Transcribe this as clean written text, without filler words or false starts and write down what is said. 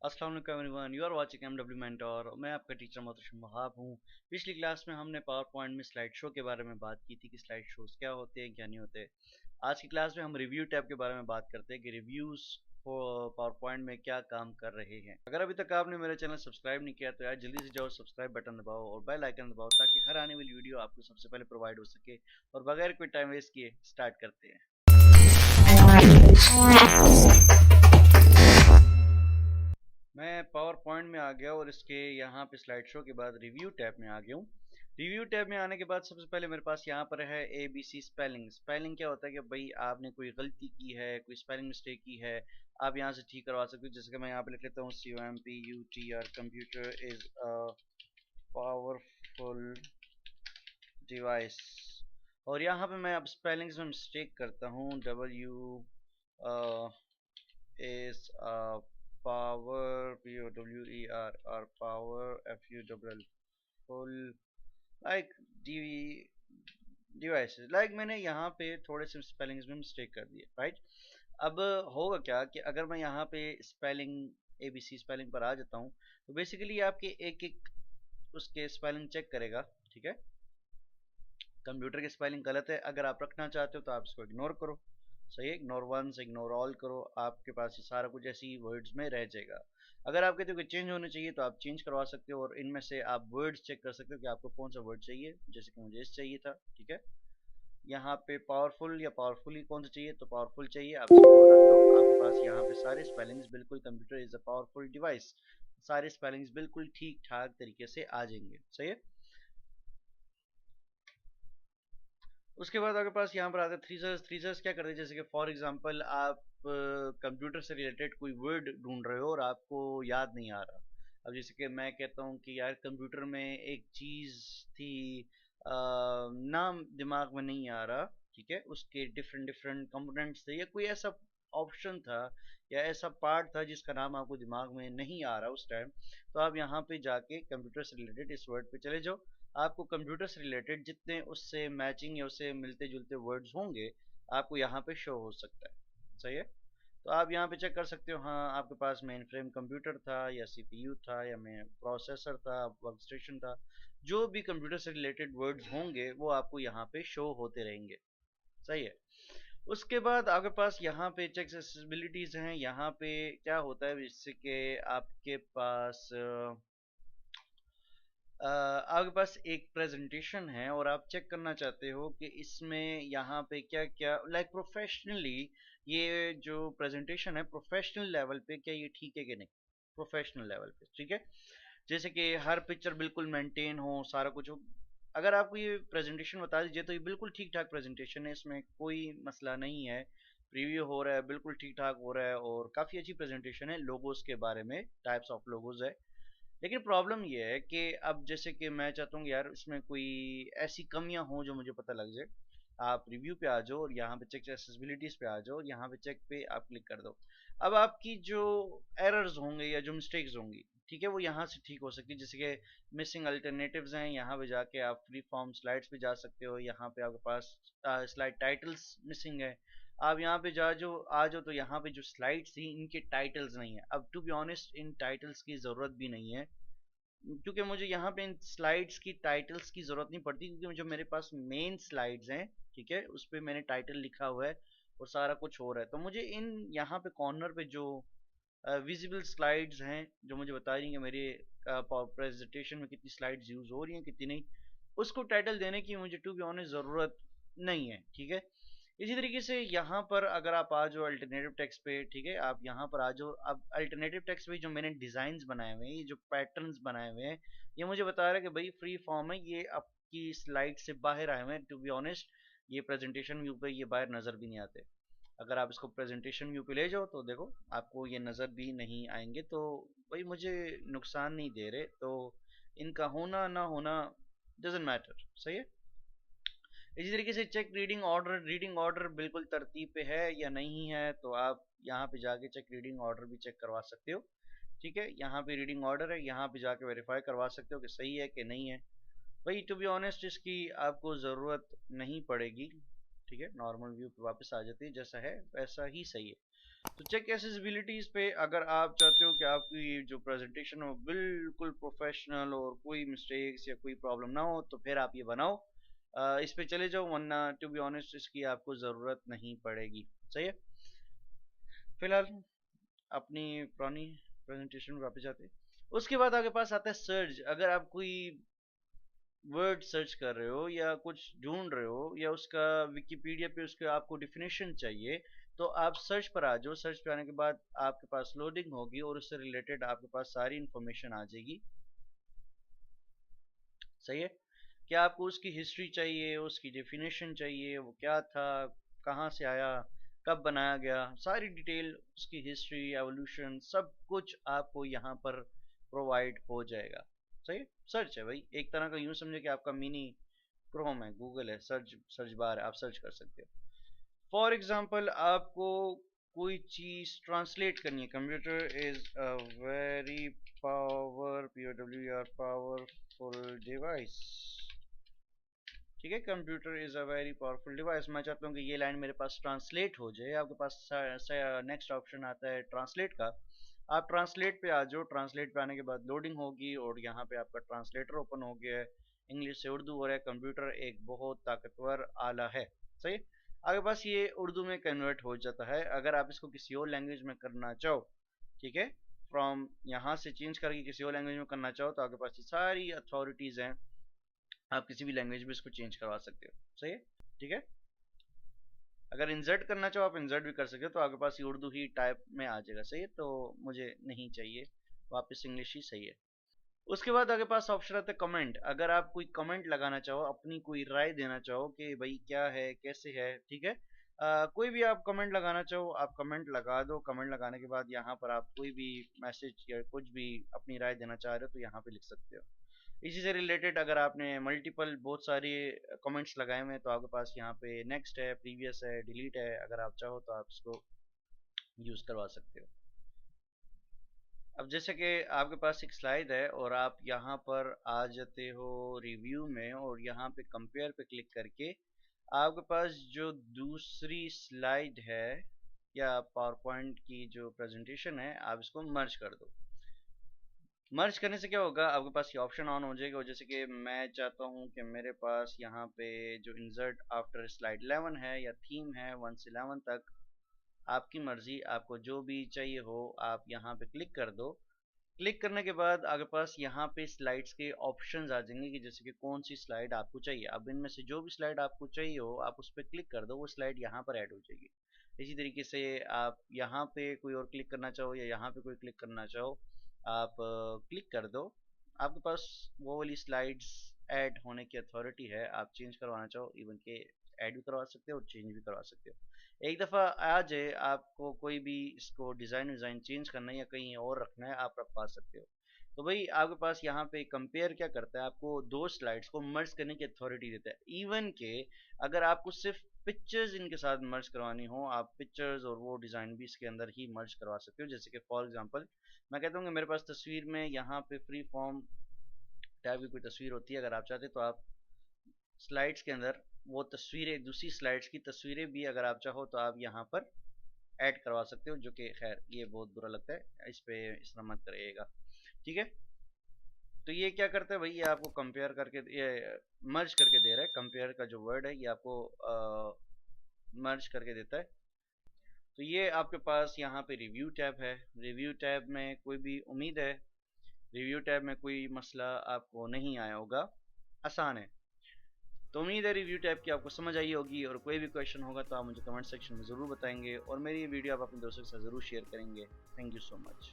अस्सलाम वालेकुम everyone, you are watching MW mentor. मैं आपका टीचर मोहतरम वहाब हूँ। पिछली क्लास में हमने पावर पॉइंट में स्लाइड शो के बारे में बात की थी कि स्लाइड शोज क्या होते हैं क्या नहीं होते। आज की क्लास में हम रिव्यू टैब के बारे में बात करते हैं कि रिव्यूज पावर पॉइंट में क्या काम कर रहे हैं। अगर अभी तक आपने मेरा चैनल सब्सक्राइब नहीं किया तो यार जल्दी से जाओ, सब्सक्राइब बटन दबाओ और बेल आइकन दबाओ ताकि हर आने वाली वीडियो आपको सबसे पहले प्रोवाइड हो सके। और बगैर कोई टाइम वेस्ट किए स्टार्ट करते हैं। मैं पावर पॉइंट में आ गया और इसके यहाँ पे स्लाइड शो के बाद रिव्यू टैब में आ गया हूँ। रिव्यू टैब में आने के बाद सबसे पहले मेरे पास यहाँ पर है ABC स्पेलिंग। स्पेलिंग क्या होता है कि भाई आपने कोई गलती की है, कोई स्पेलिंग मिस्टेक की है, आप यहाँ से ठीक करवा सकते हो। जैसे कि मैं यहाँ पे लिख लेता हूँ COMPUTR, computer is a powerful device. और यहाँ पे मैं अब स्पेलिंग्स में मिस्टेक करता हूँ। इज पावर POWER और power FULL full like devices. Like मैंने यहाँ पे थोड़े से स्पेलिंग्स में मिस्टेक कर दिए, राइट। अब होगा क्या कि अगर मैं यहाँ पे स्पेलिंग ABC स्पेलिंग पर आ जाता हूँ तो बेसिकली आपके एक एक उसके स्पेलिंग चेक करेगा, ठीक है। कंप्यूटर की स्पेलिंग गलत है, अगर आप रखना चाहते हो तो आप इसको इग्नोर करो, सही है। इग्नोर वंस इग्नोर ऑल करो, आपके पास ये सारा कुछ ऐसी वर्ड्स में रह जाएगा। अगर आप कहते हो कि चेंज होने चाहिए तो आप चेंज करवा सकते हो और इनमें से आप वर्ड्स चेक कर सकते हो कि आपको कौन सा वर्ड चाहिए। जैसे कि मुझे इस चाहिए था, ठीक है। यहाँ पे पावरफुल या पावरफुली कौन सा चाहिए तो पावरफुल चाहिए, आप इसको रख दो। आपके पास यहाँ पे सारे स्पेलिंग्स बिल्कुल computer is a powerful device, सारे स्पेलिंग्स बिल्कुल ठीक ठाक तरीके से आ जाएंगे, सही है। उसके बाद आपके पास यहाँ पर आता है थ्रीजर्स। थ्रीजर्स क्या करते हैं, जैसे कि फॉर एग्जांपल आप कंप्यूटर से रिलेटेड कोई वर्ड ढूंढ रहे हो और आपको याद नहीं आ रहा। अब जैसे कि मैं कहता हूँ कि यार कंप्यूटर में एक चीज़ थी, नाम दिमाग में नहीं आ रहा, ठीक है। उसके डिफरेंट डिफरेंट कंपोनेंट्स थे या कोई ऐसा ऑप्शन था या ऐसा पार्ट था जिसका नाम आपको दिमाग में नहीं आ रहा उस टाइम। तो आप यहाँ पे जाके कंप्यूटर से रिलेटेड इस वर्ड पे चले जाओ। आपको कंप्यूटर से रिलेटेड जितने उससे मैचिंग या उससे मिलते जुलते वर्ड्स होंगे आपको यहाँ पे शो हो सकता है, सही है। तो आप यहाँ पे चेक कर सकते हो, हाँ आपके पास मेन फ्रेम कंप्यूटर था या CPU था या मेन प्रोसेसर था, वर्क स्टेशन था। जो भी कंप्यूटर से रिलेटेड वर्ड्स होंगे वो आपको यहाँ पे शो होते रहेंगे, सही है। उसके बाद आपके पास यहाँ पे चेक एक्सेसिबिलिटीज हैं। यहाँ पे क्या होता है, जिससे कि आपके पास आपके पास एक प्रेजेंटेशन है और आप चेक करना चाहते हो कि इसमें यहाँ पे क्या क्या लाइक प्रोफेशनली ये जो प्रेजेंटेशन है प्रोफेशनल लेवल पे क्या ये ठीक है कि नहीं, प्रोफेशनल लेवल पे, ठीक है। जैसे कि हर पिक्चर बिल्कुल मेंटेन हो, सारा कुछ हो। अगर आपको ये प्रेजेंटेशन बता दीजिए तो ये बिल्कुल ठीक ठाक प्रेजेंटेशन है, इसमें कोई मसला नहीं है। प्रीव्यू हो रहा है, बिल्कुल ठीक ठाक हो रहा है और काफ़ी अच्छी प्रेजेंटेशन है। लोगोस के बारे में टाइप्स ऑफ लोगोस है। लेकिन प्रॉब्लम ये है कि अब जैसे कि मैं चाहता हूँ यार इसमें कोई ऐसी कमियां हो जो मुझे पता लग जाए। आप रिव्यू पे आ जाओ और यहाँ पे चेक एक्सेसिबिलिटीज पे आ जाओ और यहाँ पे चेक पे आप क्लिक कर दो। अब आपकी जो एरर्स होंगे या जो मिस्टेक्स होंगी, ठीक है, वो यहाँ से ठीक हो सकती है। जैसे कि मिसिंग अल्टरनेटिव्स हैं, यहाँ पे जाके आप फ्री फॉर्म स्लाइड्स पे जा सकते हो। यहाँ पे आपके पास स्लाइड टाइटल्स मिसिंग है, आप यहाँ पे आ जाओ तो यहाँ पे जो स्लाइड्स थी इनके टाइटल्स नहीं है। अब टू बी ऑनेस्ट इन टाइटल्स की ज़रूरत भी नहीं है, क्योंकि मुझे यहाँ पे इन स्लाइड्स की टाइटल्स की ज़रूरत नहीं पड़ती, क्योंकि जो मेरे पास मेन स्लाइड्स हैं, ठीक है, उस पर मैंने टाइटल लिखा हुआ है और सारा कुछ हो रहा है। तो मुझे इन यहाँ पे कॉर्नर पे जो विजिबल स्लाइड्स हैं जो मुझे बता रही हैं मेरे प्रेजेंटेशन में कितनी स्लाइड्स यूज़ हो रही हैं कितनी नहीं, उसको टाइटल देने की मुझे टू बी ऑनेस्ट ज़रूरत नहीं है, ठीक है। इसी तरीके से यहाँ पर अगर आप आ जाओ अल्टरनेटिव टेक्स्ट पे, ठीक है, आप यहाँ पर आ जाओ। अब अल्टरनेटिव टेक्स्ट पे जो मैंने डिज़ाइंस बनाए हुए हैं, ये जो पैटर्न्स बनाए हुए हैं, ये मुझे बता रहा है कि भाई फ्री फॉर्म है, ये आपकी स्लाइड से बाहर आए हुए हैं। टू बी ऑनेस्ट ये प्रेजेंटेशन व्यू पे ये बाहर नज़र भी नहीं आते। अगर आप इसको प्रेजेंटेशन व्यू पे ले जाओ तो देखो आपको ये नज़र भी नहीं आएंगे। तो भाई मुझे नुकसान नहीं दे रहे, तो इनका होना ना होना डजेंट मैटर, सही है। इसी तरीके से चेक रीडिंग ऑर्डर बिल्कुल तरतीब पे है या नहीं है, तो आप यहाँ पे जाके चेक रीडिंग ऑर्डर भी चेक करवा सकते हो, ठीक है। यहाँ पे रीडिंग ऑर्डर है, यहाँ पे जाके वेरीफाई करवा सकते हो कि सही है कि नहीं है। भाई टू बी ऑनेस्ट इसकी आपको ज़रूरत नहीं पड़ेगी, ठीक है। नॉर्मल व्यू पे वापस आ जाती है, जैसा है वैसा ही सही है। तो चेक एक्सेसिबिलिटीज पे अगर आप चाहते हो कि आपकी जो प्रेजेंटेशन हो बिल्कुल प्रोफेशनल और कोई मिस्टेक्स या कोई प्रॉब्लम ना हो, तो फिर आप ये बनाओ, इस पे चले जाओ, वरना टू बी ऑनेस्ट इसकी आपको ज़रूरत नहीं पड़ेगी। सही है। फिलहाल अपनी पुरानी प्रेजेंटेशन में वापस जाते हैं। उसके बाद आपके पास आता है सर्च। अगर आप कोई वर्ड सर्च कर रहे हो या कुछ ढूंढ रहे हो या उसका विकिपीडिया पे उसके आपको डिफिनेशन चाहिए, तो आप सर्च पर आ जाओ। सर्च पे आने के बाद आपके पास लोडिंग होगी और उससे रिलेटेड आपके पास सारी इंफॉर्मेशन आ जाएगी। सही है। क्या आपको उसकी हिस्ट्री चाहिए, उसकी डेफिनेशन चाहिए, वो क्या था, कहाँ से आया, कब बनाया गया, सारी डिटेल, उसकी हिस्ट्री, एवोल्यूशन, सब कुछ आपको यहाँ पर प्रोवाइड हो जाएगा। सही है। सर्च है भाई, एक तरह का यूँ समझे कि आपका मिनी क्रोम है, गूगल है, सर्च सर्च बार है, आप सर्च कर सकते हो। फॉर एग्जाम्पल आपको कोई चीज़ ट्रांसलेट करनी है। Computer is a very powerful device. ठीक है, computer is a very powerful device. मैं चाहता हूँ कि ये लाइन मेरे पास ट्रांसलेट हो जाए। आपके पास नेक्स्ट ऑप्शन आता है ट्रांसलेट का। आप ट्रांसलेट पे आ जाओ। ट्रांसलेट पे आने के बाद लोडिंग होगी और यहाँ पे आपका ट्रांसलेटर ओपन हो गया है। इंग्लिश से उर्दू हो रहा है। कंप्यूटर एक बहुत ताकतवर आला है। सही। आपके पास ये उर्दू में कन्वर्ट हो जाता है। अगर आप इसको किसी और लैंग्वेज में करना चाहो, ठीक है, फ्रॉम यहाँ से चेंज करके किसी और लैंग्वेज में करना चाहो, तो आपके पास ये सारी अथॉरिटीज़ हैं। आप किसी भी लैंग्वेज में इसको चेंज करवा सकते हो। सही है। ठीक है। अगर इंसर्ट करना चाहो आप इंसर्ट भी कर सकते हो, तो आपके पास ये उर्दू ही टाइप में आ जाएगा। सही है। तो मुझे नहीं चाहिए, वापस इंग्लिश ही सही है। उसके बाद आपके पास ऑप्शन आता है कमेंट। अगर आप कोई कमेंट लगाना चाहो, अपनी कोई राय देना चाहो कि भाई क्या है, कैसे है, ठीक है, कोई भी आप कमेंट लगाना चाहो, आप कमेंट लगा दो। कमेंट लगाने के बाद यहाँ पर आप कोई भी मैसेज या कुछ भी अपनी राय देना चाह रहे हो तो यहाँ पे लिख सकते हो। इसी से रिलेटेड अगर आपने मल्टीपल बहुत सारे कमेंट्स लगाए हुए हैं, तो आपके पास यहाँ पे नेक्स्ट है, प्रीवियस है, डिलीट है। अगर आप चाहो तो आप इसको यूज़ करवा सकते हो। अब जैसे कि आपके पास एक स्लाइड है और आप यहाँ पर आ जाते हो रिव्यू में, और यहाँ पे कंपेयर पे क्लिक करके आपके पास जो दूसरी स्लाइड है या पावर पॉइंट की जो प्रेजेंटेशन है, आप इसको मर्ज कर दो। मर्ज करने से क्या होगा, आपके पास ये ऑप्शन ऑन हो जाएगा। और जैसे कि मैं चाहता हूँ कि मेरे पास यहाँ पे जो इंसर्ट आफ्टर स्लाइड 11 है या थीम है 1 से 11 तक, आपकी मर्जी, आपको जो भी चाहिए हो आप यहाँ पे क्लिक कर दो। क्लिक करने के बाद आपके पास यहाँ पे स्लाइड्स के ऑप्शंस आ जाएंगे कि जैसे कि कौन सी स्लाइड आपको चाहिए। अब इनमें से जो भी स्लाइड आपको चाहिए हो आप उस पर क्लिक कर दो, वो स्लाइड यहाँ पर ऐड हो जाएगी। इसी तरीके से आप यहाँ पे कोई और क्लिक करना चाहो या यहाँ पे कोई क्लिक करना चाहो, आप क्लिक कर दो। आपके पास वो वाली स्लाइड्स ऐड होने की अथॉरिटी है। आप चेंज करवाना चाहो इवन के ऐड भी करवा सकते हो और चेंज भी करवा सकते हो। एक दफ़ा आ जाए, आपको कोई भी इसको डिज़ाइन चेंज करना है या कहीं और रखना है, आप रखवा सकते हो। तो भाई आपके पास यहाँ पे कंपेयर क्या करता है, आपको दो स्लाइड्स को मर्ज करने की अथॉरिटी देता है। इवन के अगर आपको सिर्फ पिक्चर्स इनके साथ मर्ज करवानी हो, आप पिक्चर्स और वो डिज़ाइन भी इसके अंदर ही मर्ज करवा सकते हो। जैसे कि फॉर एग्जांपल मैं कहता हूँ कि मेरे पास तस्वीर में यहाँ पे फ्री फॉर्म टैब की कोई तस्वीर होती है, अगर आप चाहते तो आप स्लाइड्स के अंदर वो तस्वीरें, दूसरी स्लाइड्स की तस्वीरें भी अगर आप चाहो तो आप यहाँ पर ऐड करवा सकते हो, जो कि खैर ये बहुत बुरा लगता है, इस पे इस तरह मत करिएगा। ठीक है। तो ये क्या करता है भाई, ये आपको कंपेयर करके, ये मर्ज करके दे रहा है। कंपेयर का जो वर्ड है ये आपको मर्ज करके देता है। तो ये आपके पास यहाँ पे रिव्यू टैब है। रिव्यू टैब में कोई भी, उम्मीद है रिव्यू टैब में कोई मसला आपको नहीं आया होगा, आसान है। तो उम्मीद है रिव्यू टैब की आपको समझ आई होगी, और कोई भी क्वेश्चन होगा तो आप मुझे कमेंट सेक्शन में ज़रूर बताएंगे, और मेरी ये वीडियो आप अपने दोस्तों के साथ ज़रूर शेयर करेंगे। Thank you so much.